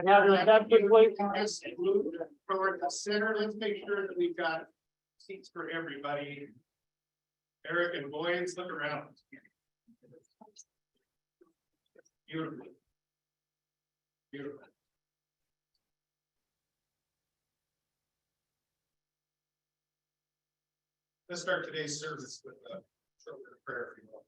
Now, does that give way for Yes, and move forward to center. Let's make sure that we've got seats for everybody. Eric and boys, look around. Beautiful. Beautiful. Let's start today's service with a short prayer, if you will.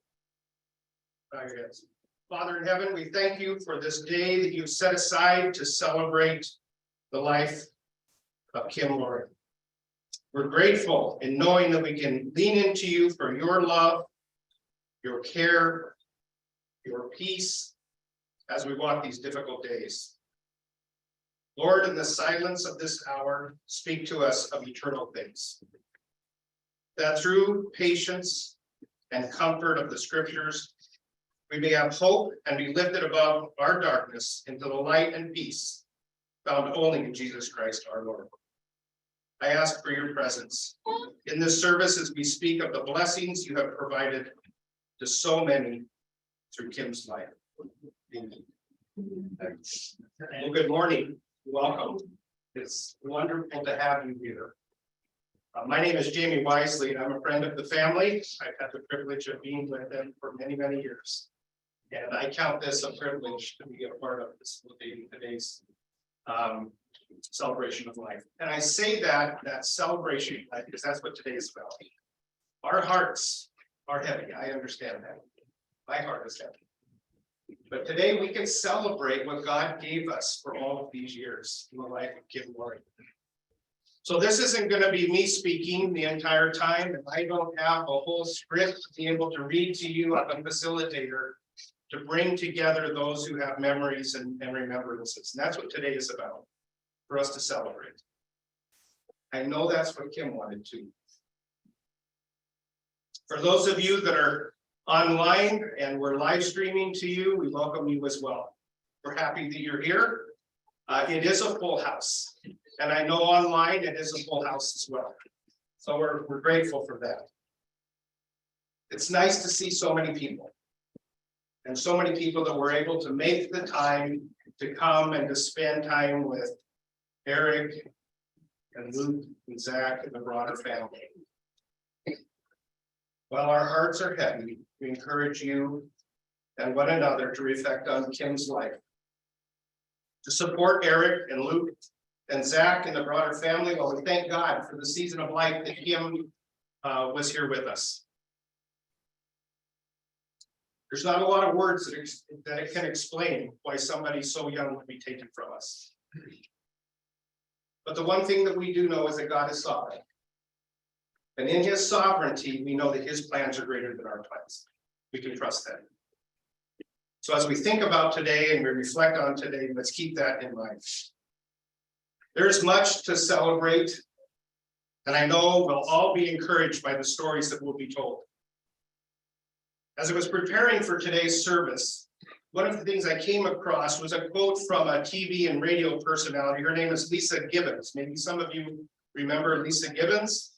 Bow your heads. Father in heaven, we thank you for this day that you've set aside to celebrate the life of Kim, Lord. We're grateful in knowing that we can lean into you for your love, your care, your peace as we walk these difficult days. Lord, in the silence of this hour, speak to us of eternal things. That through patience and comfort of the scriptures, we may have hope and be lifted above our darkness into the light and peace found only in Jesus Christ our Lord. I ask for your presence in this service as we speak of the blessings you have provided to so many through Kim's life. Amen. Well, good morning. Welcome. It's wonderful to have you here. My name is Jamie Wisely, and I'm a friend of the family. I've had the privilege of being with them for many, many years. And I count this a privilege to be a part of this today's celebration of life. And I say that celebration because that's what today is about. Our hearts are heavy. I understand that. My heart is heavy. But today we can celebrate what God gave us for all of these years in the life of Kim Laurie. So this isn't going to be me speaking the entire time, and I don't have a whole script to be able to read to you. I'm a facilitator to bring together those who have memories and remembrances. And that's what today is about, for us to celebrate. I know that's what Kim wanted to. For those of you that are online and we're live streaming to you, we welcome you as well. We're happy that you're here. It is a full house. And I know online it is a full house as well. So we're grateful for that. It's nice to see so many people. And so many people that were able to make the time to come and to spend time with Eric and Luke and Zach and the broader family. While our hearts are heavy, we encourage you and one another to reflect on Kim's life. To support Eric and Luke and Zach and the broader family, while we thank God for the season of life that Kim was here with us. There's not a lot of words that it can explain why somebody so young would be taken from us. But the one thing that we do know is that God is sovereign. And in his sovereignty, we know that his plans are greater than our plans. We can trust that. So as we think about today and we reflect on today, let's keep that in mind. There's much to celebrate, and I know we'll all be encouraged by the stories that will be told. As I was preparing for today's service, one of the things I came across was a quote from a TV and radio personality. Her name is Lisa Gibbons. Maybe some of you remember Lisa Gibbons.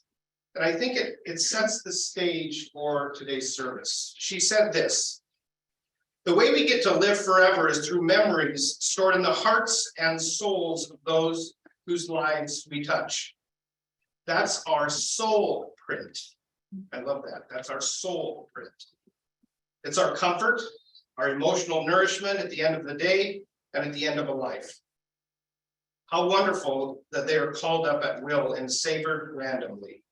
And I think it sets the stage for today's service. She said this: "The way we get to live forever is through memories stored in the hearts and souls of those whose lives we touch. That's our soul print." I love that. That's our soul print. It's our comfort, our emotional nourishment at the end of the day and at the end of a life. How wonderful that they are called up at will and savored randomly.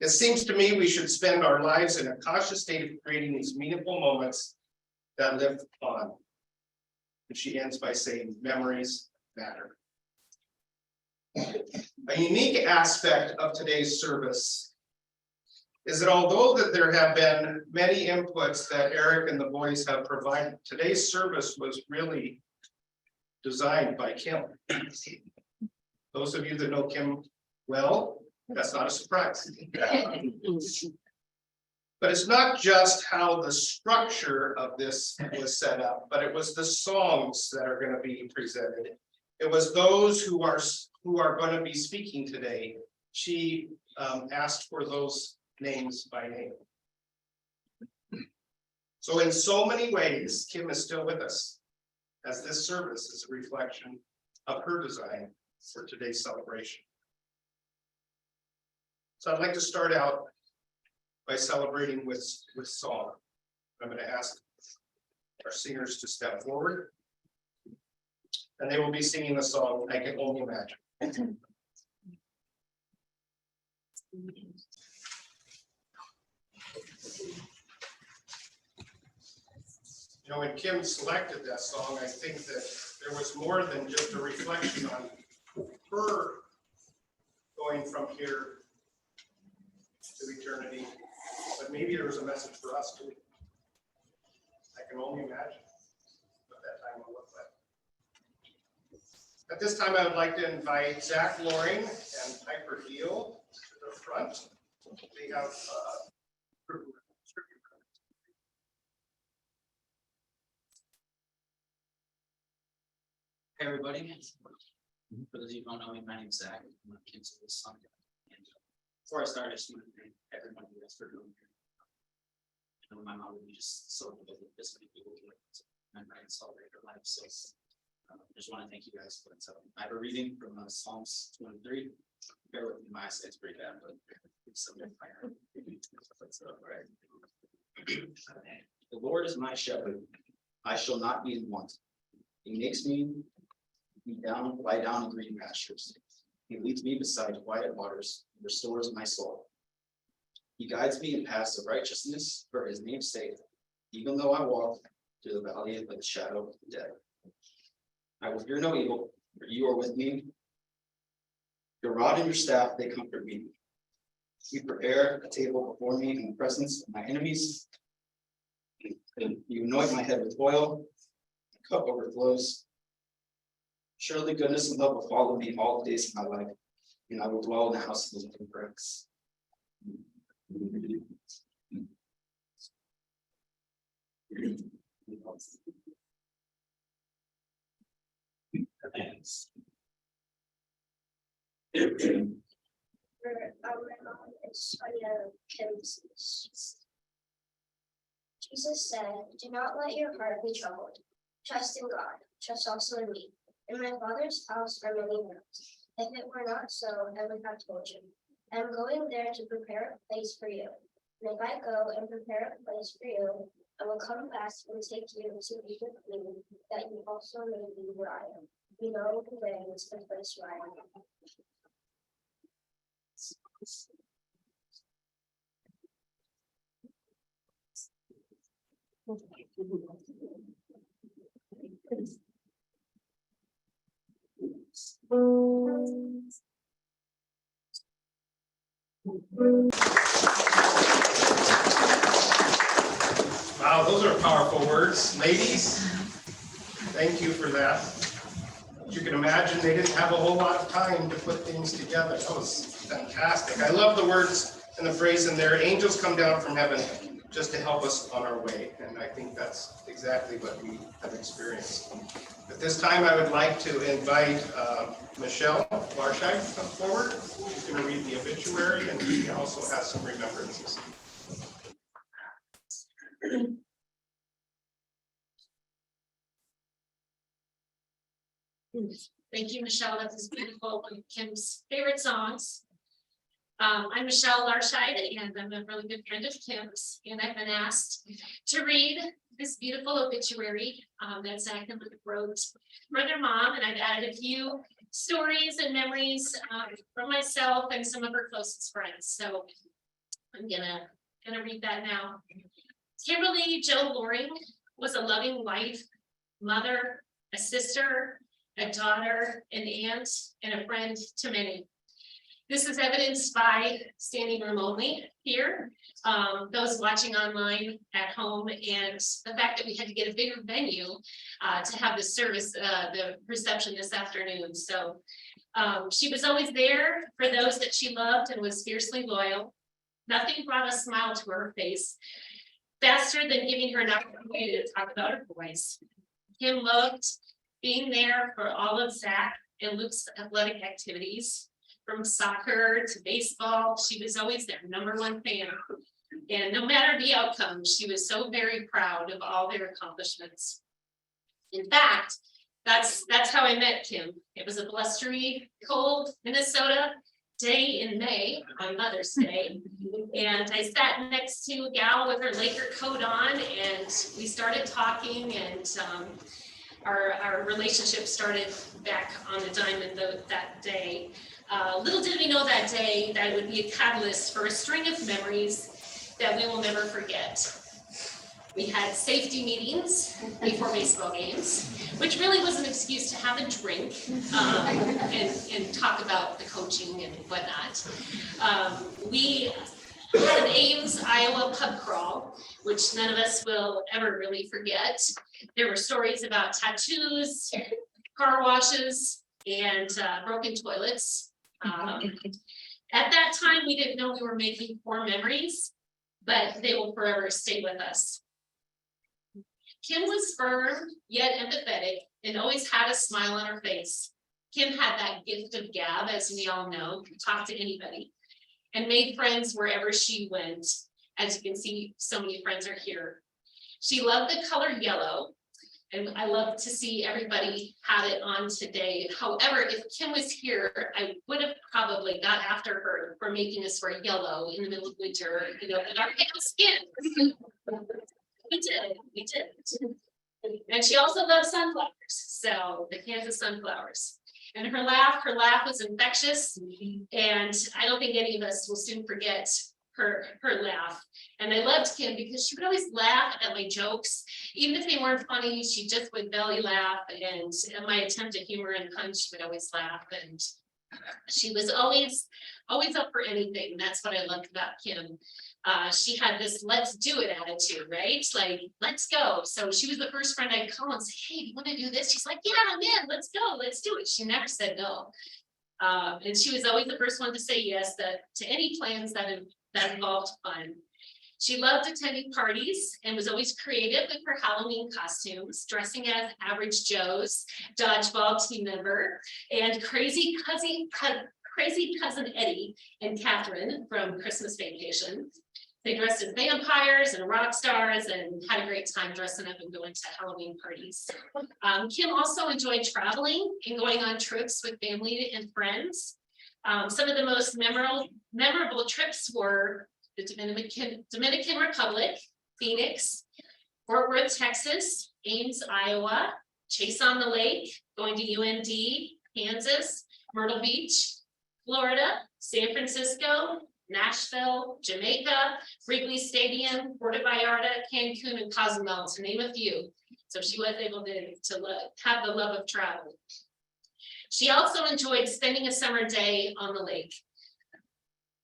It seems to me we should spend our lives in a cautious state of creating these meaningful moments that live on. And she ends by saying, memories matter. A unique aspect of today's service is that although that there have been many inputs that Eric and the boys have provided, today's service was really designed by Kim. Those of you that know Kim well, that's not a surprise. But it's not just how the structure of this was set up, but it was the songs that are going to be presented. It was those who are going to be speaking today. She asked for those names by name. So in so many ways, Kim is still with us. as this service is a reflection of her design for today's celebration. So I'd like to start out by celebrating with song. I'm going to ask our singers to step forward, and they will be singing the song "I Can Only Imagine." You know, when Kim selected that song, I think that there was more than just a reflection on her going from here to eternity, but maybe there was a message for us too. I can only imagine what that time will look like. At this time, I would like to invite Zach Loring and Piper Deal to the front. They have Hey everybody, for those of you who don't know me, my name's Zach. I'm a kid's oldest son. And before I start, I just want to thank everyone who has for doing here. I know my mom would be just so thrilled with this many people here and I can celebrate her life. So I just want to thank you guys for that. So I have a reading from Psalms 23. Bear with me, my eyesight's pretty bad, but it's something fire. Right. The Lord is my shepherd, I shall not be in want. He makes me lie down in green pastures. He leads me beside quiet waters, and restores my soul. He guides me in paths of righteousness for his name's sake, even though I walk through the valley of the shadow of death. I will fear no evil, for you are with me. Your rod and your staff, they comfort me. You prepare a table before me in the presence of my enemies. You anoint my head with oil, the cup overflows. Surely goodness and love will follow me all the days of my life, and I will dwell in the house of the living bricks. Jesus said, "Do not let your heart be troubled. Trust in God. Trust also in me. In my Father's house are many rooms. If it were not so, I would have told you. I am going there to prepare a place for you. And if I go and prepare a place for you, I will come back and take you to be with me, that you also may be where I am. You know the way to the place where I am." Wow, those are powerful words. Ladies, thank you for that. As you can imagine, they didn't have a whole lot of time to put things together. That was fantastic. I love the words and the phrase in there, angels come down from heaven just to help us on our way. And I think that's exactly what we have experienced. At this time, I would like to invite Michelle Ballard-Sunder to come forward. She's going to read the obituary, and she also has some remembrances. Thank you, Michelle. That was beautiful. One of Kim's favorite songs. I'm Michelle Ballard-Sunder, and I'm a really good friend of Kim's. And I've been asked to read this beautiful obituary that Zach and Luke wrote for their mom. And I've added a few stories and memories from myself and some of her closest friends. So I'm gonna read that now. Kimberly Jo Loring was a loving wife, mother, a sister, a daughter, an aunt, and a friend to many. This is evidenced by standing room only here, those watching online at home, and the fact that we had to get a bigger venue to have the service, the reception this afternoon. So she was always there for those that she loved and was fiercely loyal. Nothing brought a smile to her face faster than giving her an opportunity to talk about her boys. Kim loved being there for all of Zach and Luke's athletic activities, from soccer to baseball. She was always their #1 fan. And no matter the outcome, she was so very proud of all their accomplishments. In fact, that's how I met Kim. It was a blustery, cold Minnesota day in May on Mother's Day. And I sat next to a gal with her Laker coat on, and we started talking, and our relationship started back on the diamond that day. Little did we know that day that it would be a catalyst for a string of memories that we will never forget. We had safety meetings before baseball games, which really was an excuse to have a drink and talk about the coaching and whatnot. We had an Ames, Iowa pub crawl, which none of us will ever really forget. There were stories about tattoos, car washes, and broken toilets. At that time, we didn't know we were making core memories, but they will forever stay with us. Kim was firm, yet empathetic, and always had a smile on her face. Kim had that gift of gab, as we all know, could talk to anybody, and made friends wherever she went. As you can see, so many friends are here. She loved the color yellow, and I love to see everybody have it on today. However, if Kim was here, I would have probably got after her for making us wear yellow in the middle of winter, you know, with our pale skin. We did. And she also loved sunflowers, so the Kansas sunflowers. And her laugh was infectious, and I don't think any of us will soon forget her laugh. And I loved Kim because she would always laugh at my jokes, even if they weren't funny. She just would belly laugh, and at my attempt at humor and punch, she would always laugh. And she was always up for anything. That's what I loved about Kim. She had this let's do it attitude, right? Like, let's go. So she was the first friend I'd call and say, hey, do you want to do this? She's like, yeah, I'm in, let's go, let's do it. She never said no. And she was always the first one to say yes to any plans that involved fun. She loved attending parties and was always creative with her Halloween costumes, dressing as Average Joe's dodgeball team member and crazy cousin Eddie and Catherine from Christmas Vacation. They dressed as vampires and rock stars and had a great time dressing up and going to Halloween parties. Kim also enjoyed traveling and going on trips with family and friends. Some of the most memorable trips were the Dominican Republic, Phoenix, Fort Worth, Texas, Ames, Iowa, Chase on the Lake, going to UND, Kansas, Myrtle Beach, Florida, San Francisco, Nashville, Jamaica, Wrigley Stadium, Puerto Vallarta, Cancun, and Cozumel, to name a few. So she was able to have the love of travel. She also enjoyed spending a summer day on the lake,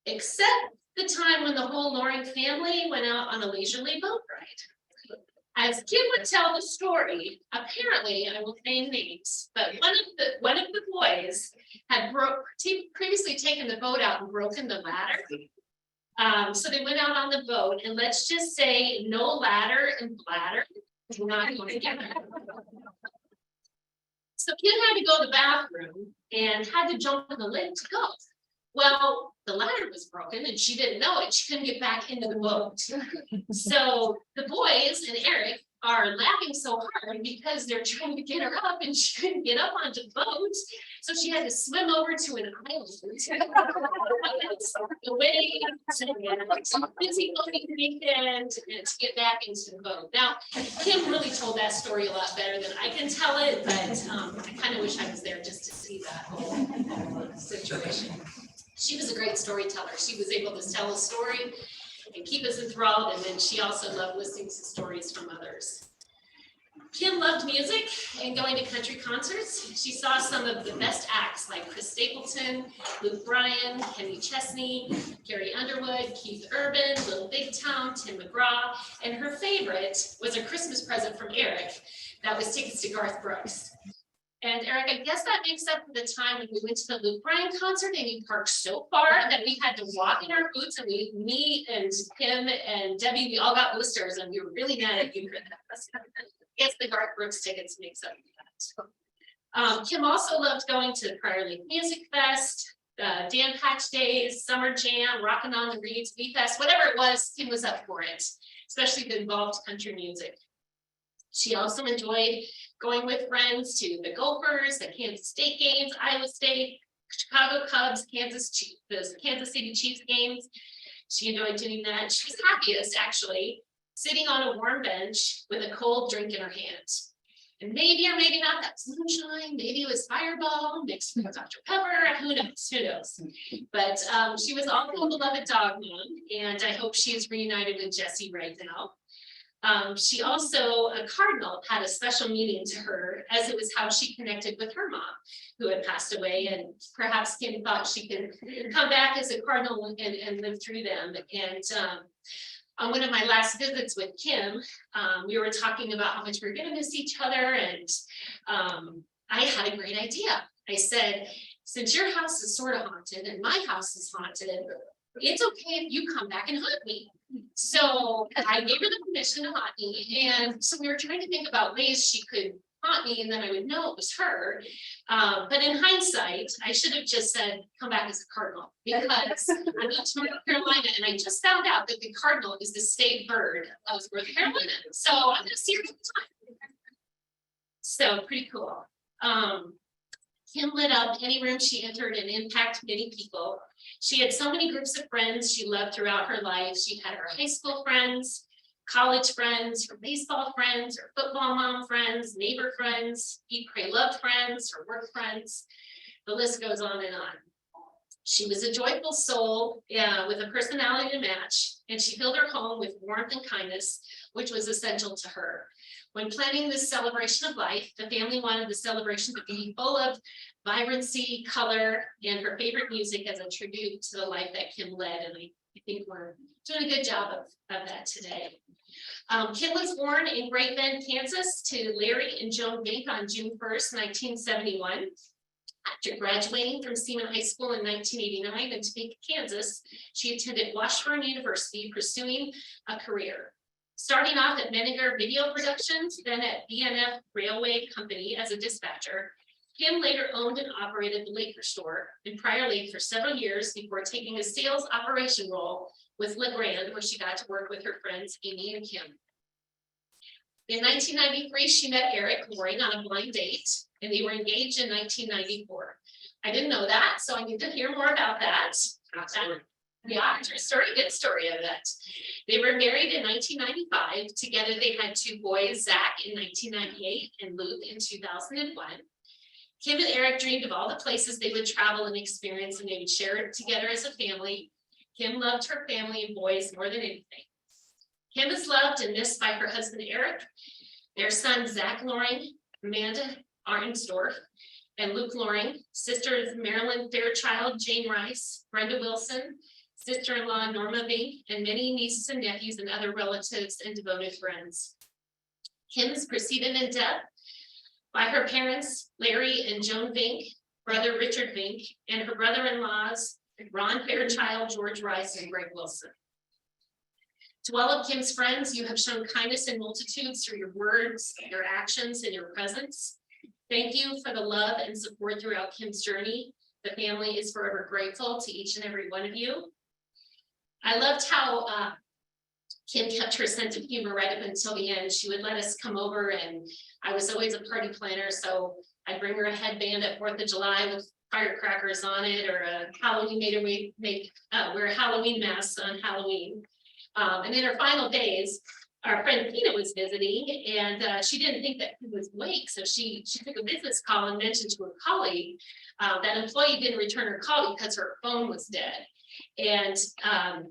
except the time when the whole Loring family went out on a leisurely boat ride. As Kim would tell the story, apparently, I won't name names, but one of the boys had previously taken the boat out and broken the ladder. So they went out on the boat, and let's just say no ladder and bladder do not go together. So Kim had to go to the bathroom and had to jump in the lake to go. Well, the ladder was broken and she didn't know it. She couldn't get back into the boat. So the boys and Eric are laughing so hard because they're trying to get her up and she couldn't get up onto the boat. So she had to swim over to an island. The waves and busy looking weekend and to get back into the boat. Now, Kim really told that story a lot better than I can tell it, but I kind of wish I was there just to see that whole situation. She was a great storyteller. She was able to tell a story and keep us enthralled, and then she also loved listening to stories from others. Kim loved music and going to country concerts. She saw some of the best acts like Chris Stapleton, Luke Bryan, Kenny Chesney, Carrie Underwood, Keith Urban, Little Big Town, Tim McGraw, and her favorite was a Christmas present from Eric that was tickets to Garth Brooks. And Eric, I guess that makes up for the time when we went to the Luke Bryan concert and you parked so far that we had to walk in our boots, and me and Kim and Debbie, we all got blisters and we were really mad at you for that. I guess the Garth Brooks tickets makes up for that. Kim also loved going to the Prior Lake Music Fest, Dan Patch Days, Summer Jam, Rockin' on the Reeds, V-Fest, whatever it was, Kim was up for it, especially if it involved country music. She also enjoyed going with friends to the Gophers, the Kansas State games, Iowa State, Chicago Cubs, the Kansas City Chiefs games. She enjoyed doing that. She was happiest actually sitting on a warm bench with a cold drink in her hand. And maybe or maybe not that moonshine, maybe it was Fireball mixed with Dr. Pepper, who knows. But she was also a beloved dog mom, and I hope she is reunited with Jessie right now. She also, a cardinal, had a special meaning to her, as it was how she connected with her mom, who had passed away, and perhaps Kim thought she could come back as a cardinal and live through them. And on one of my last visits with Kim, we were talking about how much we were going to miss each other, and I had a great idea. I said, since your house is sort of haunted and my house is haunted, it's okay if you come back and haunt me. So I gave her the permission to haunt me, and so we were trying to think about ways she could haunt me, and then I would know it was her. But in hindsight, I should have just said, come back as a cardinal, because I'm in North Carolina, and I just found out that the cardinal is the state bird of North Carolina. So I'm gonna see her all the time. So pretty cool. Kim lit up any room she entered and impacted many people. She had so many groups of friends she loved throughout her life. She had her high school friends, college friends, her baseball friends, her football mom friends, neighbor friends, Eat, Pray, Love friends, her work friends. The list goes on and on. She was a joyful soul, with a personality to match, and she filled her home with warmth and kindness, which was essential to her. When planning this celebration of life, the family wanted the celebration to be full of vibrancy, color, and her favorite music as a tribute to the life that Kim led. And I think we're doing a good job of that today. Kim was born in Great Bend, Kansas, to Larry and Joan Bink on June 1st, 1971. After graduating from Seaman High School in 1989 in Topeka, Kansas, she attended Washburn University, pursuing a career. Starting off at Menninger Video Productions, then at BNF Railway Company as a dispatcher, Kim later owned and operated the Laker store in Prior Lake for several years before taking a sales operation role with LeGrand, where she got to work with her friends Amy and Kim. In 1993, she met Eric Loring on a blind date, and they were engaged in 1994. I didn't know that, so I need to hear more about that. Yeah, true story, good story of that. They were married in 1995. Together, they had two boys, Zach in 1998 and Luke in 2001. Kim and Eric dreamed of all the places they would travel and experience, and they would share it together as a family. Kim loved her family and boys more than anything. Kim is loved and missed by her husband, Eric, their son, Zach Loring, Amanda Arnsdorf, and Luke Loring, sisters Marilyn Fairchild, Jane Rice, Brenda Wilson, sister-in-law Norma Bink, and many nieces and nephews and other relatives and devoted friends. Kim is preceded in death by her parents, Larry and Joan Bink, brother Richard Bink, and her brother-in-laws, Ron Fairchild, George Rice, and Greg Wilson. To all of Kim's friends, you have shown kindness in multitudes through your words, your actions, and your presence. Thank you for the love and support throughout Kim's journey. The family is forever grateful to each and every one of you. I loved how Kim kept her sense of humor right up until the end. She would let us come over, and I was always a party planner, so I'd bring her a headband at 4th of July with firecrackers on it, or a Halloween wear Halloween masks on Halloween. And in her final days, our friend Tina was visiting, and she didn't think that he was awake, so she took a business call and mentioned to her colleague that employee didn't return her call because her phone was dead. And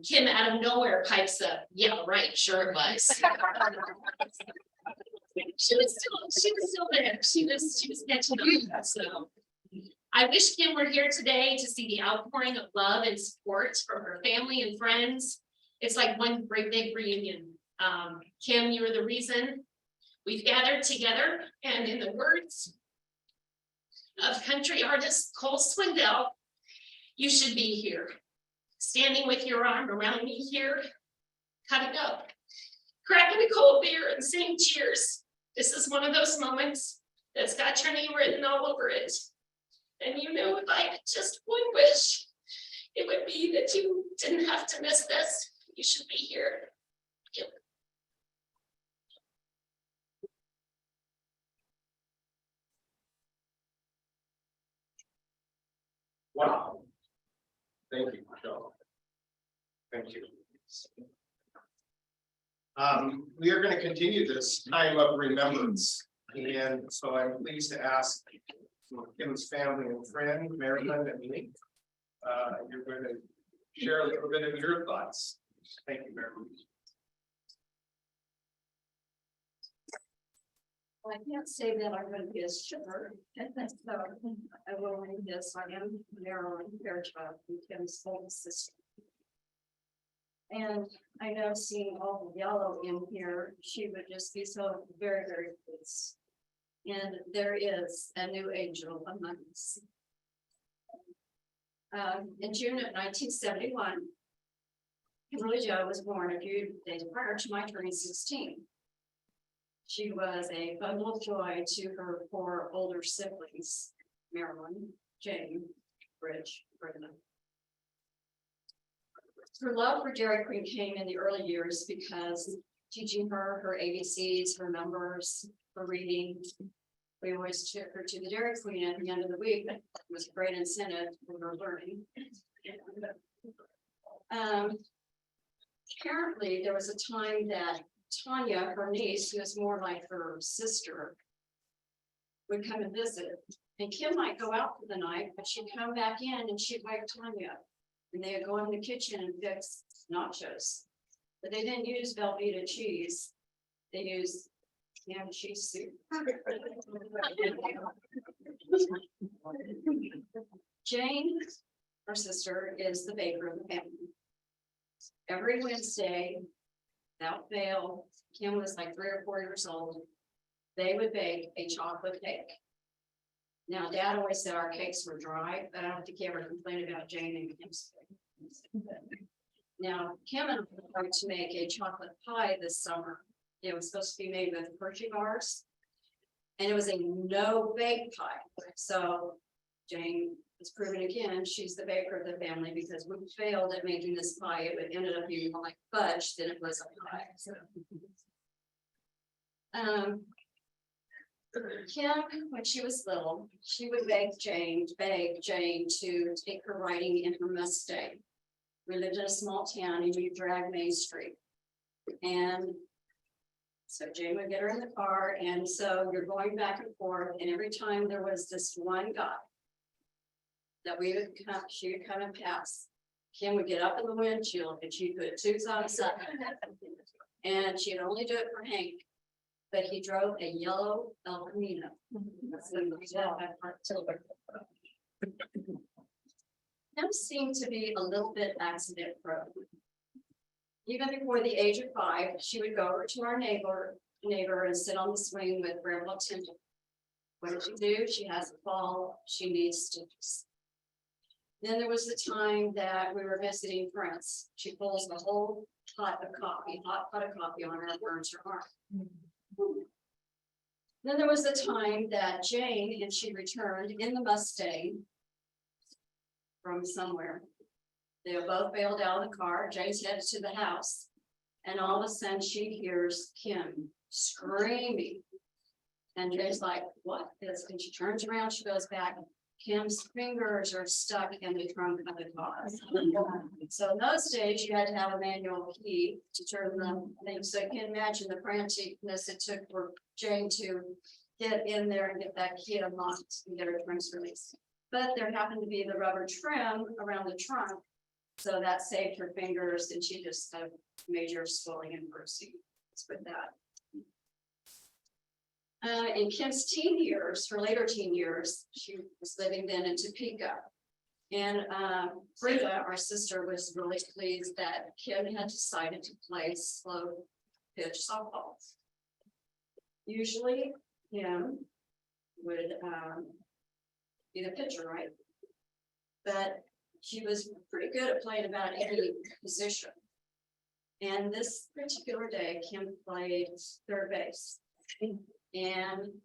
Kim out of nowhere pipes up, "Yeah, right, sure it was." She was still there. She was catching up. So I wish Kim were here today to see the outpouring of love and support from her family and friends. It's like one great big reunion. Kim, you're the reason we've gathered together, and in the words of country artist Cole Swindell, you should be here, standing with your arm around me here, cutting up, cracking a cold beer and saying cheers. This is one of those moments that's got your name written all over it. And you know, if I had just one wish, it would be that you didn't have to miss this. You should be here. Wow. Thank you, Michelle. Thank you. We are going to continue this time of remembrance, and so I'm pleased to ask Kim's family and friend, Marilyn and me. You're going to share a little bit of your thoughts. Thank you, Marilyn. I can't say that I'm gonna be a sugar, so I will read this. I am Marilyn Fairchild, Kim's older sister. And I know seeing all the yellow in here, she would just be so very, very pleased. And there is a new angel among us. In June of 1971, Kimberly Jo was born a few days prior to my turning 16. She was a bundle of joy to her 4 older siblings, Marilyn, Jane, Bridge, Brenda. Her love for Dairy Queen came in the early years because teaching her her ABCs, her numbers, her reading. We always took her to the Dairy Queen at the end of the week. It was a great incentive for her learning. Apparently, there was a time that Tanya, her niece, who is more like her sister, would come and visit. And Kim might go out for the night, but she'd come back in and she'd wake Tanya up. And they'd go in the kitchen and fix nachos. But they didn't use Velveeta cheese. They used ham cheese soup. Jane, her sister, is the baker of the family. Every Wednesday, without fail, Kim was like 3 or 4 years old, they would bake a chocolate cake. Now, Dad always said our cakes were dry, but I don't think he ever complained about Jane and Kim's cake. Now, Kim and I were to make a chocolate pie this summer. It was supposed to be made with Hershey bars, and it was a no-bake pie. So Jane was proven again, she's the baker of the family because we failed at making this pie. It would ended up being more like fudge than it was a pie. So. Kim, when she was little, she would beg Jane to take her riding in her Mustang. We lived in a small town and we drag Main Street. And so Jane would get her in the car, and so you're going back and forth, and every time there was this one guy that she would come and pass, Kim would get up in the windshield and she'd put 2 thumbs up. And she'd only do it for Hank, but he drove a yellow El Camino. Kim seemed to be a little bit accident prone. Even before the age of 5, she would go over to our neighbor and sit on the swing with Grandpa Tim. What did she do? She has a fall, she needs stitches. Then there was the time that we were visiting friends. She pulls the whole hot pot of coffee on her and burns her arm. Then there was the time that Jane and she returned in the Mustang from somewhere. They both bailed out of the car. Jane's headed to the house, and all of a sudden she hears Kim screaming. And Jane's like, "What is?" And she turns around, she goes back. Kim's fingers are stuck in the trunk of the car. So in those days, you had to have a manual key to turn the thing. So you can imagine the franticness it took for Jane to get in there and get that key unlocked and get her trunks released. But there happened to be the rubber trim around the trunk, so that saved her fingers, and she just had major swelling and bruising. Let's put that. In Kim's teen years, her later teen years, she was living then in Topeka. And Brenda, our sister, was really pleased that Kim had decided to play slow pitch softball. Usually, Kim would be the pitcher, right? But she was pretty good at playing about any position. And this particular day, Kim played third base. And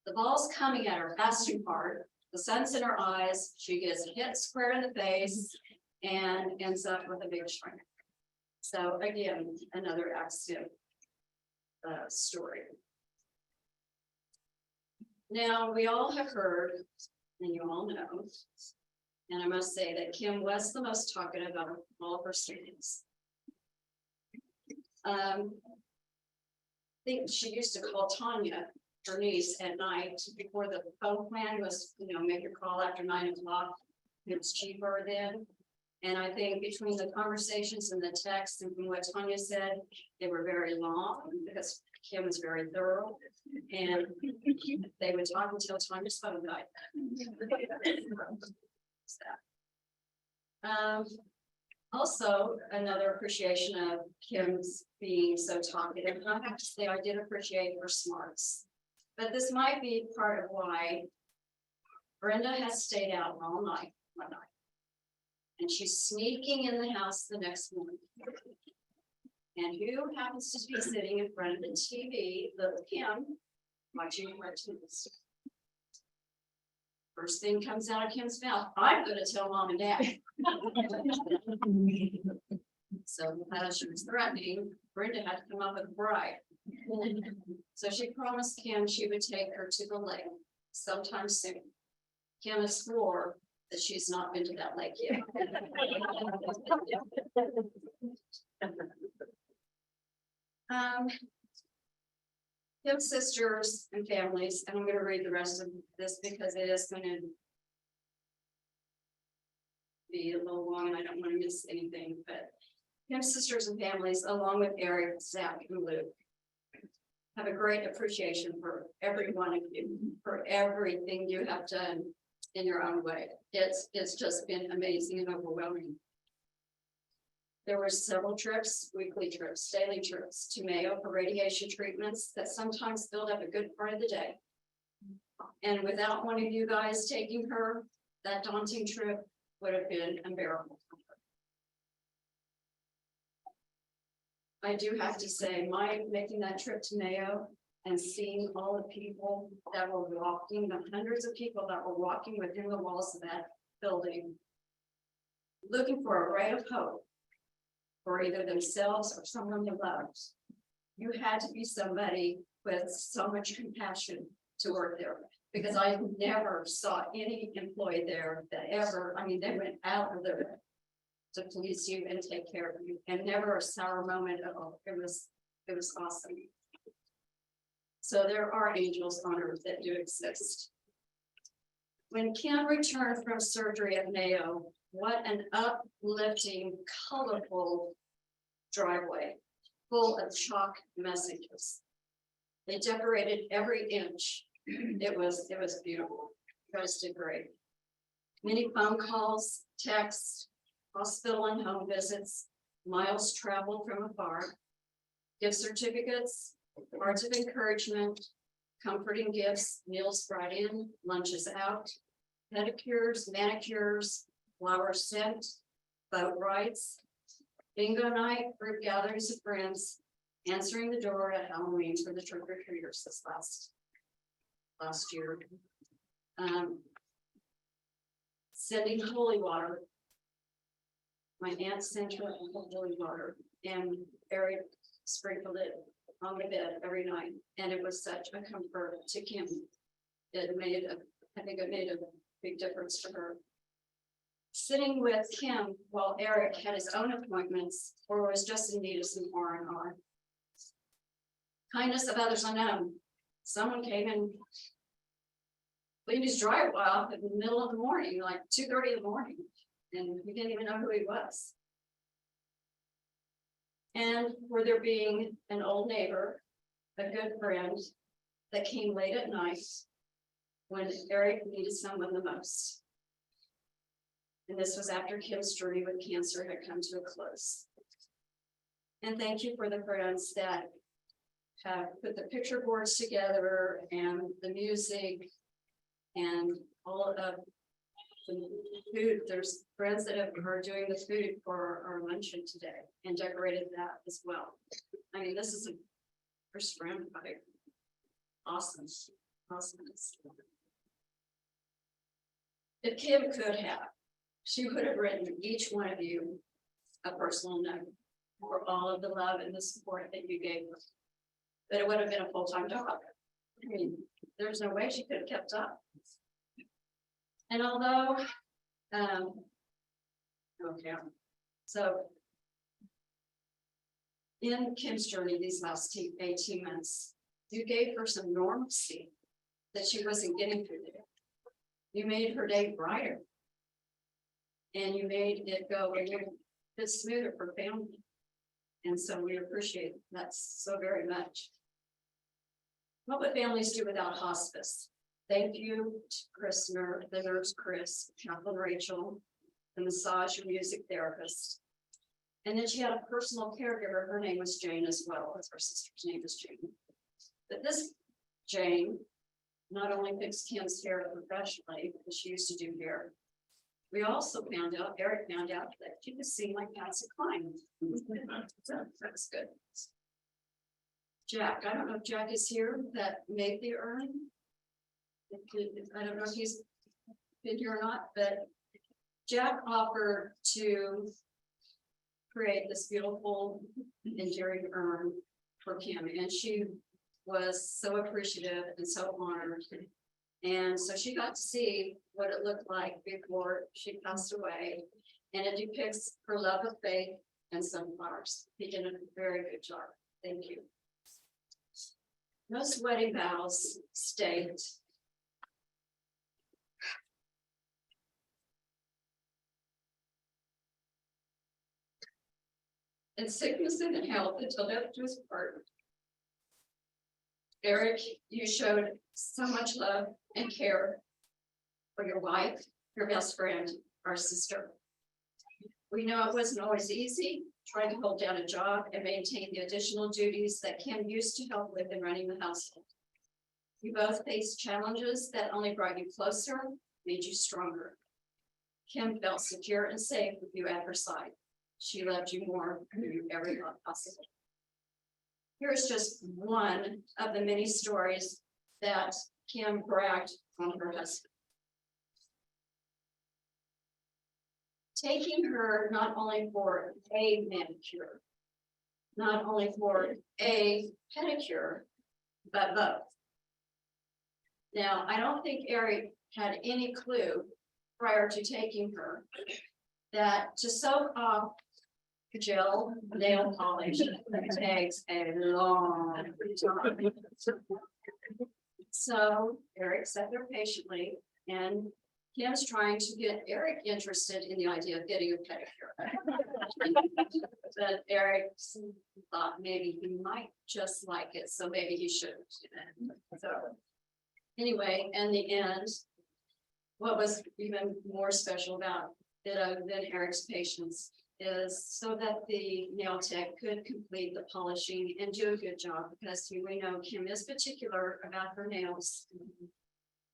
the ball's coming at her fast too hard. The sun's in her eyes. She gets hit square in the face and ends up with a big shrink. So again, another accident story. Now, we all have heard, and you all know, And I must say that Kim was the most talkative of all of her students. I think she used to call Tanya, her niece, at night before the phone plan was, make your call after 9 o'clock. It's cheaper then. And I think between the conversations and the texts and from what Tanya said, they were very long because Kim was very thorough. And they would talk until Tanya's phone died. Also, another appreciation of Kim's being so talkative, and I have to say, I did appreciate her smarts. But this might be part of why Brenda has stayed out all night, one night. And she's sneaking in the house the next morning. And who happens to be sitting in front of the TV, little Kim, watching cartoons. First thing comes out of Kim's mouth, I'm gonna tell mom and dad. So as she was threatening, Brenda had to come up with a bribe. So she promised Kim she would take her to the lake sometime soon. Kim has swore that she's not been to that lake yet. Kim's sisters and families, and I'm going to read the rest of this because it is going to be a little long and I don't want to miss anything, but Kim's sisters and families, along with Eric, Zach, and Luke, have a great appreciation for every one of you, for everything you have done in your own way. It's just been amazing and overwhelming. There were several trips, weekly trips, daily trips to Mayo for radiation treatments that sometimes filled up a good part of the day. And without one of you guys taking her, that daunting trip would have been unbearable. I do have to say, making that trip to Mayo and seeing all the people that were walking, the hundreds of people that were walking within the walls of that building, looking for a ray of hope for either themselves or someone they loved. You had to be somebody with so much compassion to work there, because I never saw any employee there that ever, they went out of their way to please you and take care of you, and never a sour moment at all. It was awesome. So there are angels on earth that do exist. When Kim returned from surgery at Mayo, what an uplifting, colorful driveway full of chalk messages. They decorated every inch. It was beautiful. You guys did great. Many phone calls, texts, hospital and home visits, miles traveled from afar, gift certificates, words of encouragement, comforting gifts, meals brought in, lunches out, pedicures, manicures, flowers sent, boat rides, bingo night, group gatherings of friends, answering the door at Halloween for the trick-or-treaters this last year. Sending holy water. My aunt sent her holy water, and Eric sprinkled it on the bed every night, and it was such a comfort to Kim. I think it made a big difference to her. Sitting with Kim while Eric had his own appointments or was just in need of some R&R. Kindness of others unknown. Someone came and cleaned his driveway off in the middle of the morning, like 2:30 in the morning, and we didn't even know who he was. And for there being an old neighbor, a good friend that came late at night when Eric needed someone the most. And this was after Kim's journey with cancer had come to a close. And thank you for the friends that have put the picture boards together and the music and all of the food. There's friends that are doing the food for our luncheon today and decorated that as well. This is a first round fight. Awesome. Awesomeness. If Kim could have, she would have written each one of you a personal note for all of the love and the support that you gave her. But it would have been a full-time job. There's no way she could have kept up. And although Okay, so. In Kim's journey these last 18 months, you gave her some normalcy that she wasn't getting through the day. You made her day brighter. And you made it go a little bit smoother for family. And so we appreciate that so very much. What would families do without hospice? Thank you to Chris, the nurse Chris, Chaplain Rachel, the massage and music therapist. And then she had a personal caregiver. Her name was Jane as well. As her sister's name is Jane. But this Jane not only fixed Kim's hair professionally, because she used to do hair. We also found out, Eric found out that she could sing like Patsy Cline. So that's good. Jack, I don't know if Jack is here that made the urn. I don't know if he's been here or not, but Jack offered to create this beautiful enduring urn for Kim, and she was so appreciative and so honored. And so she got to see what it looked like before she passed away, and it depicts her love of faith and sunflowers. He did a very good job. Thank you. Most wedding vows state, in sickness and in health until death do us part. Eric, you showed so much love and care for your wife, your best friend, our sister. We know it wasn't always easy trying to hold down a job and maintain the additional duties that Kim used to help with in running the household. You both faced challenges that only brought you closer, made you stronger. Kim felt secure and safe with you at her side. She loved you more than you ever thought possible. Here's just one of the many stories that Kim bragged on her husband. Taking her not only for a manicure, not only for a pedicure, but both. Now, I don't think Eric had any clue prior to taking her that to soak off gel nail polish takes a long time. So Eric sat there patiently, and Kim's trying to get Eric interested in the idea of getting a pedicure. But Eric thought maybe he might just like it, so maybe he should. So anyway, in the end, what was even more special about it than Eric's patience is so that the nail tech could complete the polishing and do a good job, because we know Kim is particular about her nails.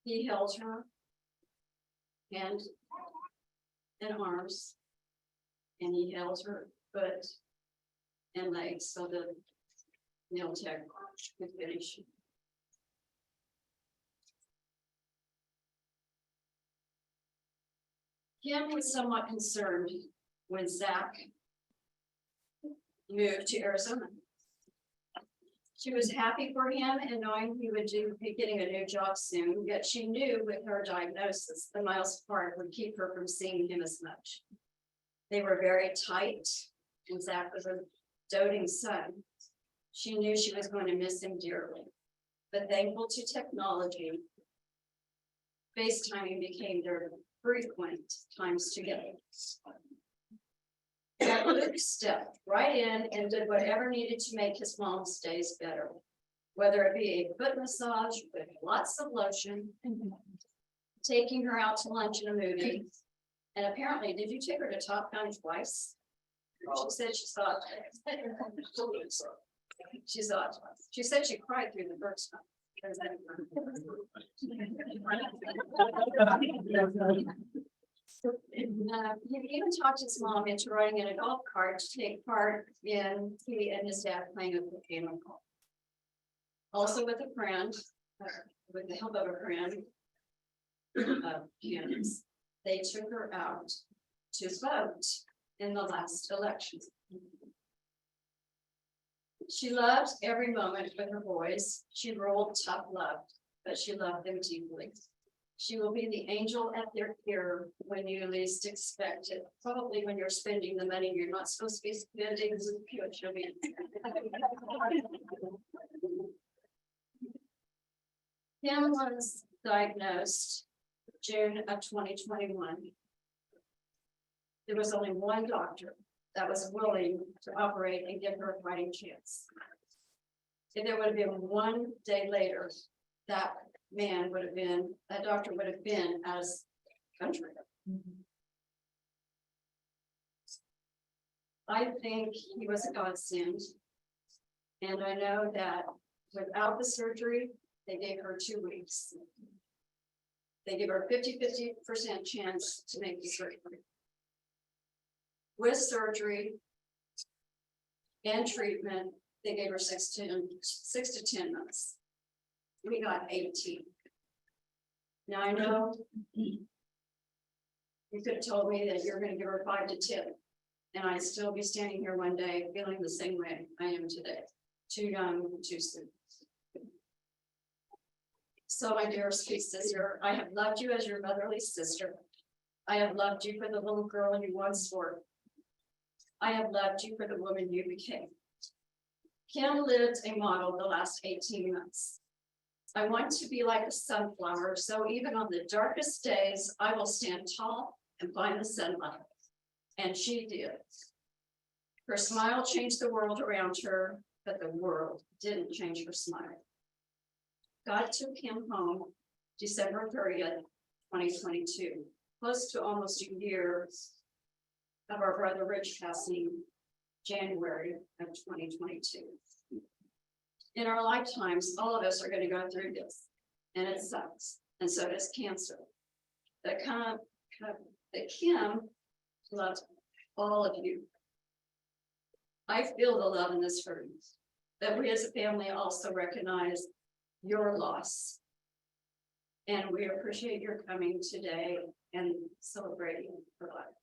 He held her hand and arms, and he held her foot and legs so the nail tech could finish. Kim was somewhat concerned when Zach moved to Arizona. She was happy for him and knowing he would be getting a new job soon, yet she knew with her diagnosis, the miles apart would keep her from seeing him as much. They were very tight, and Zach was a doting son. She knew she was going to miss him dearly, but thankful to technology, FaceTiming became their frequent times together. That Luke stepped right in and did whatever needed to make his mom's days better, whether it be a foot massage with lots of lotion, taking her out to lunch in a movie. And apparently, did you take her to Top Gun twice? She said she saw it. She said she cried through the first time. He even talked his mom into riding in a golf cart to take part in he and his dad playing a game of golf. Also with a friend, with the help of a friend, Kim's, they took her out to vote in the last election. She loved every moment with her boys. She rolled tough love, but she loved them deeply. She will be the angel at their ear when you least expect it, probably when you're spending the money you're not supposed to be spending. She'll be. Kim was diagnosed June of 2021. There was only one doctor that was willing to operate and give her a fighting chance. If there would have been one day later, that doctor would have been as country. I think he was a godsend. And I know that without the surgery, they gave her 2 weeks. They give her 50% chance to make the surgery. With surgery and treatment, they gave her 6 to 10 months. We got 18. Now I know you could have told me that you're going to give her 5 to 10, and I'd still be standing here one day feeling the same way I am today. Too young, too soon. So, my dearest sweet sister, I have loved you as your motherly sister. I have loved you for the little girl you once were. I have loved you for the woman you became. Kim lived a model the last 18 months. I want to be like a sunflower, so even on the darkest days, I will stand tall and find the sunlight. And she did. Her smile changed the world around her, but the world didn't change her smile. God took him home December 30th, 2022, close to almost a year of our brother Rich passing January of 2022. In our lifetimes, all of us are going to go through this, and it sucks, and so does cancer. That Kim loves all of you. I feel the love in this room, that we as a family also recognize your loss. And we appreciate your coming today and celebrating her life.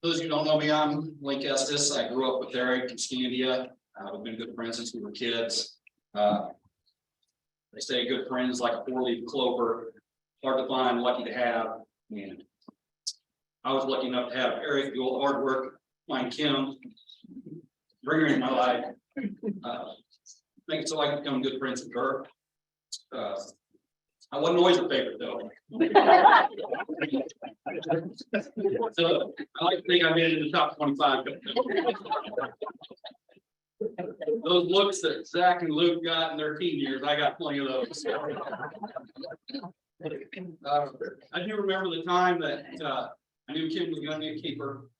Those of you who don't know me, I'm Link Estes. I grew up with Eric in Scandia. We've been good friends since we were kids. They say good friends like a four-leaf clover, hard to find, lucky to have. And I was lucky enough to have Eric do all the hard work, find Kim, bring her in my life, make it so I could become good friends with her. I wasn't always her favorite though. So I like to think I made it in the top 25. Those looks that Zach and Luke got in their teen years, I got plenty of those. I do remember the time that I knew Kim was going to be a keeper.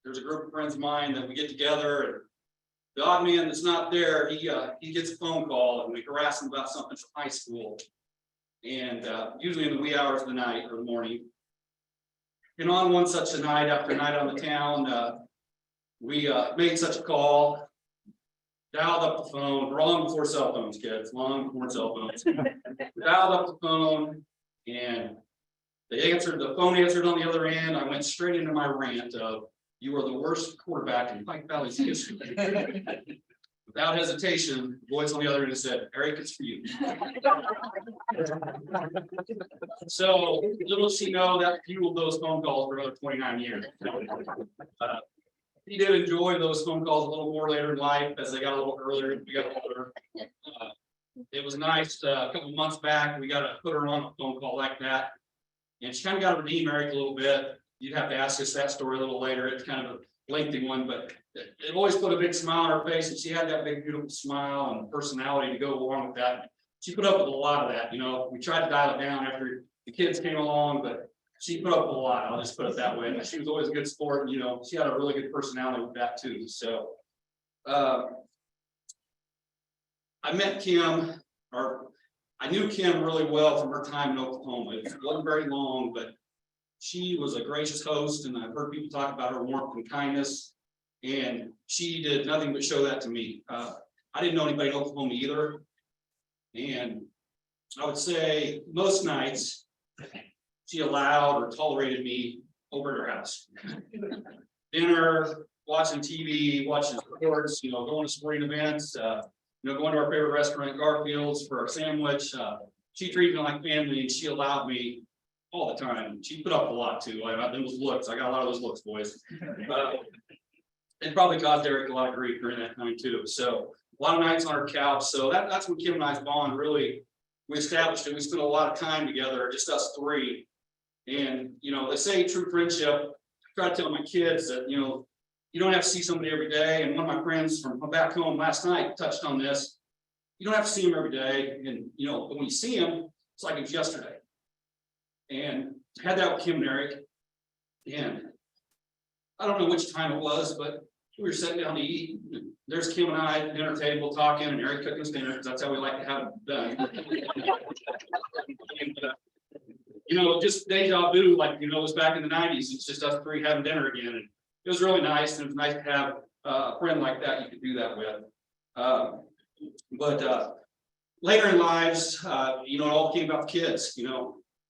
There's a group of friends of mine that we get together, and the odd man that's not there, he gets a phone call and we harass him about something from high school. And usually in the wee hours of the night or the morning. And on one such a night, after a night on the town, we made such a call, dialed up the phone, long before cell phones, kids, long before cell phones. Dialed up the phone, and the phone answered on the other end. I went straight into my rant of, "You are the worst quarterback in Pike Valley's history." Without hesitation, the voice on the other end said, "Eric, it's for you." So little she know that fueled those phone calls for another 29 years. He did enjoy those phone calls a little more later in life as they got a little earlier. We got older. It was nice. A couple of months back, we got to put her on a phone call like that, and she kind of got to redeem Eric a little bit. You'd have to ask us that story a little later. It's kind of a lengthy one, but it always put a big smile on her face, and she had that big, beautiful smile and personality to go along with that. She put up with a lot of that. You know, we tried to dial it down after the kids came along, but she put up with a lot. I'll just put it that way. She was always a good sport, and, you know, she had a really good personality with that too. So, I met Kim, or I knew Kim really well from her time in Oklahoma. It wasn't very long, but she was a gracious host, and I've heard people talk about her warmth and kindness, and she did nothing but show that to me. I didn't know anybody in Oklahoma either, and I would say most nights she allowed or tolerated me over at her house. Dinner, watching TV, watching sports, going to sporting events, going to our favorite restaurant, Garfield's, for our sandwich. She treated me like family, and she allowed me all the time. She put up a lot too. Those looks, I got a lot of those looks, boys. It probably caused Eric a lot of grief during that time too. So a lot of nights on our couch. So that's when Kim and I's bond really, we established it. We spent a lot of time together, just us three. And they say true friendship. I try to tell my kids that you don't have to see somebody every day. And one of my friends from back home last night touched on this. You don't have to see them every day, and but when you see them, it's like it was yesterday. And I had that with Kim and Eric, and I don't know which time it was, but we were sitting down to eat. There's Kim and I at the dinner table talking, and Eric cooking us dinner, because that's how we like to have it done. And, just deja vu, like it was back in the '90s. It's just us three having dinner again, and it was really nice. And it was nice to have a friend like that you could do that with. But later in lives, it all came about the kids,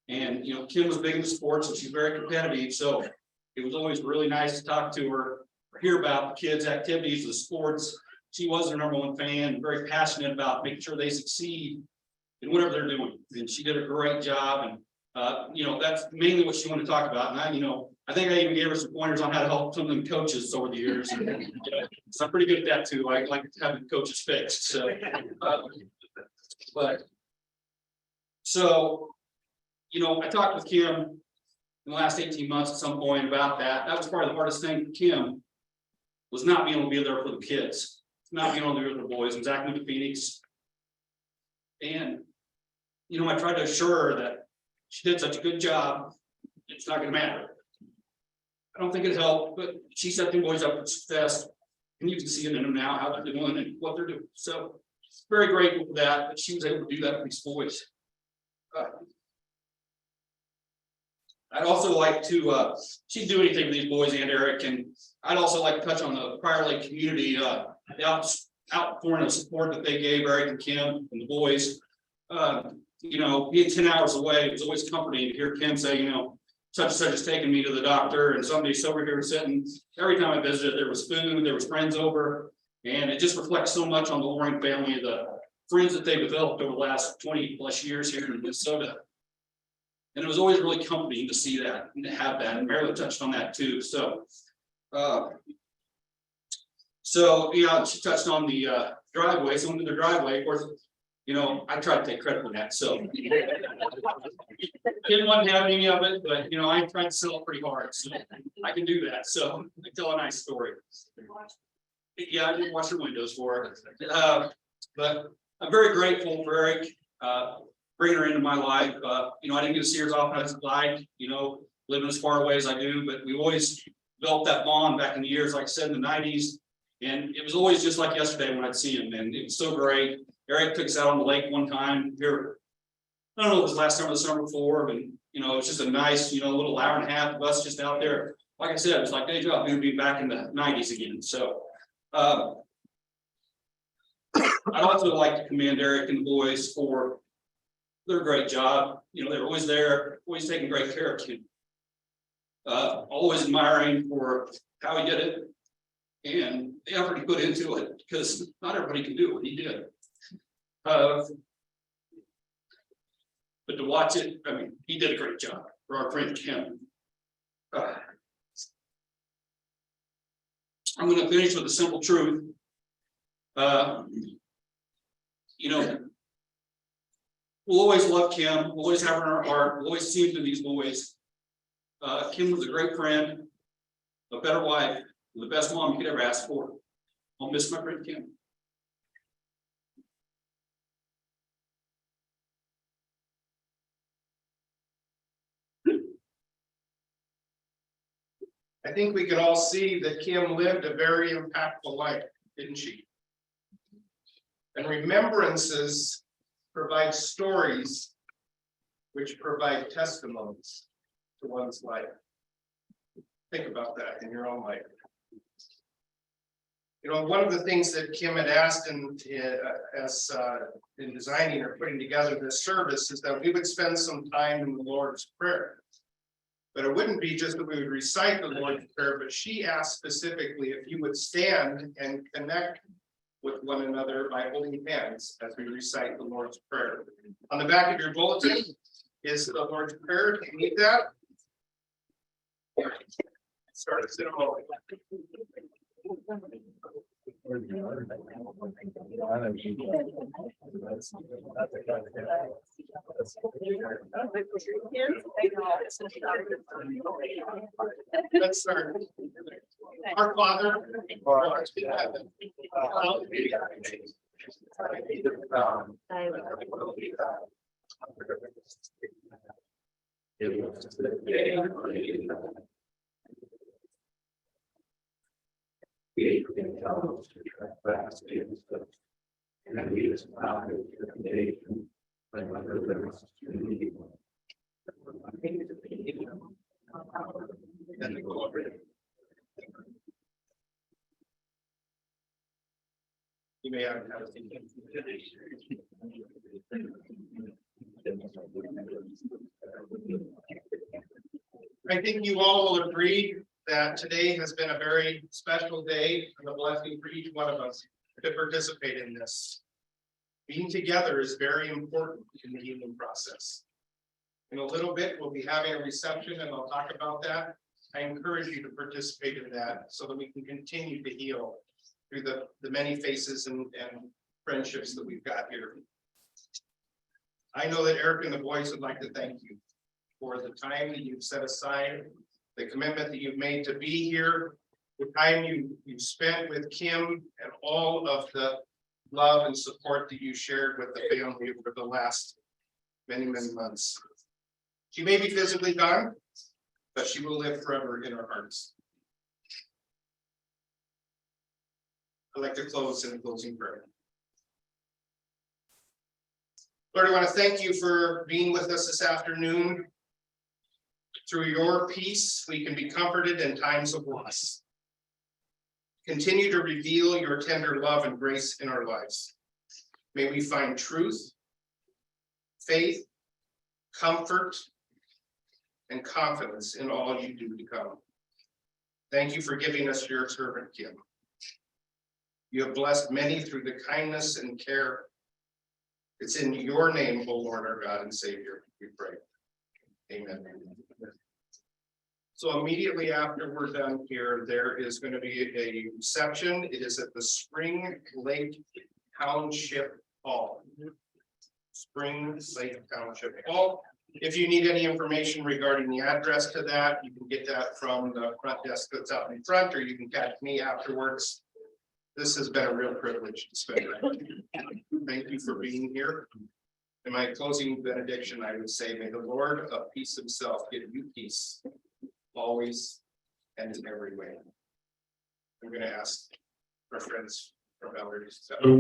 and Kim was big into sports, and she's very competitive. So it was always really nice to talk to her, or hear about the kids' activities, the sports. She was their #1 fan, very passionate about making sure they succeed in whatever they're doing. And she did a great job. And that's mainly what she wanted to talk about. And I think I even gave her some pointers on how to help some of them coaches over the years. So I'm pretty good at that too. I like having coaches fixed. So, I talked with Kim in the last 18 months at some point about that. That was probably the hardest thing for Kim, was not being able to be there for the kids, not being able to be with the boys. And Zach moved to Phoenix. And, I tried to assure her that she did such a good job, it's not going to matter. I don't think it helped, but she set the boys up for success, and you can see it in them now, how they're doing and what they're doing. So very grateful for that she was able to do that for these boys. I'd also like to, she'd do anything for these boys and Eric, and I'd also like to touch on the Prior Lake community, the outpouring of support that they gave Eric and Kim and the boys. Being 10 hours away, it was always comforting to hear Kim say, such and such has taken me to the doctor, and somebody's over here sitting. Every time I visited, there was food, there was friends over, and it just reflects so much on the Loring family, the friends that they developed over the last 20 plus years here in Minnesota. And it was always really comforting to see that and to have that. And Marilyn touched on that too. So she touched on the driveway. Someone did the driveway, of course. I tried to take credit for that. So didn't want to have any of it, but I tried to sell it pretty hard, so I can do that. So I tell a nice story. Yeah, I did wash her windows for her. But I'm very grateful for Eric bringing her into my life. I didn't get to see her as often as I'd like, living as far away as I do, but we always built that bond back in the years, like I said, in the '90s. And it was always just like yesterday when I'd see him, and it was so great. Eric took us out on the lake one time here. I don't know if it was last summer or the summer before, but it was just a nice, little hour and a half of us just out there. Like I said, it was like deja vu being back in the '90s again. So I'd also like to commend Eric and the boys for their great job. They're always there, always taking great care of Kim. Always admiring for how he did it and the effort he put into it, because not everybody can do what he did. But to watch it, he did a great job for our friend Kim. I'm going to finish with a simple truth. We'll always love Kim. We'll always have her in our heart. We'll always see him through these boys. Kim was a great friend, a better wife, the best mom you could ever ask for. I'll miss my friend Kim. I think we can all see that Kim lived a very impactful life, didn't she? And remembrances provide stories which provide testimonies to one's life. Think about that in your own life. One of the things that Kim had asked in designing or putting together this service is that we would spend some time in the Lord's Prayer. But it wouldn't be just that we would recite the Lord's Prayer, but she asked specifically if you would stand and connect with one another by holding hands as we recite the Lord's Prayer. On the back of your bulletin is the Lord's Prayer. Do you need that? Start us in a moment. Let's start. Our Father, who art in heaven, hallowed be thy name. Thy kingdom come, thy will be done. Give us this day our daily bread. We tell us to trespass against us, and lead us not into temptation, but deliver us from evil. And the glory. You may have a seat. I think you all will agree that today has been a very special day and a blessing for each one of us to participate in this. Being together is very important in the healing process. In a little bit, we'll be having a reception and I'll talk about that. I encourage you to participate in that so that we can continue to heal through the many faces and friendships that we've got here. I know that Eric and the boys would like to thank you for the time that you've set aside, the commitment that you've made to be here, the time you've spent with Kim, and all of the love and support that you shared with the family over the last many, many months. She may be physically gone, but she will live forever in our hearts. I'd like to close in a closing prayer. Lord, I want to thank you for being with us this afternoon. Through your peace, we can be comforted in times of loss. Continue to reveal your tender love and grace in our lives. May we find truth, faith, comfort, and confidence in all you do to come. Thank you for giving us your servant, Kim. You have blessed many through the kindness and care. It's in your name, O Lord, our God and Savior, we pray. Amen. So immediately after we're done here, there is going to be a reception. It is at the Spring Lake Township Hall. Spring Lake Township Hall. If you need any information regarding the address to that, you can get that from the front desk that's out in front, or you can catch me afterwards. This has been a real privilege to spend time with you. Thank you for being here. In my closing benediction, I would say, may the Lord of peace himself give you peace, always and in every way. I'm going to ask our friends from Ballard-Sunder.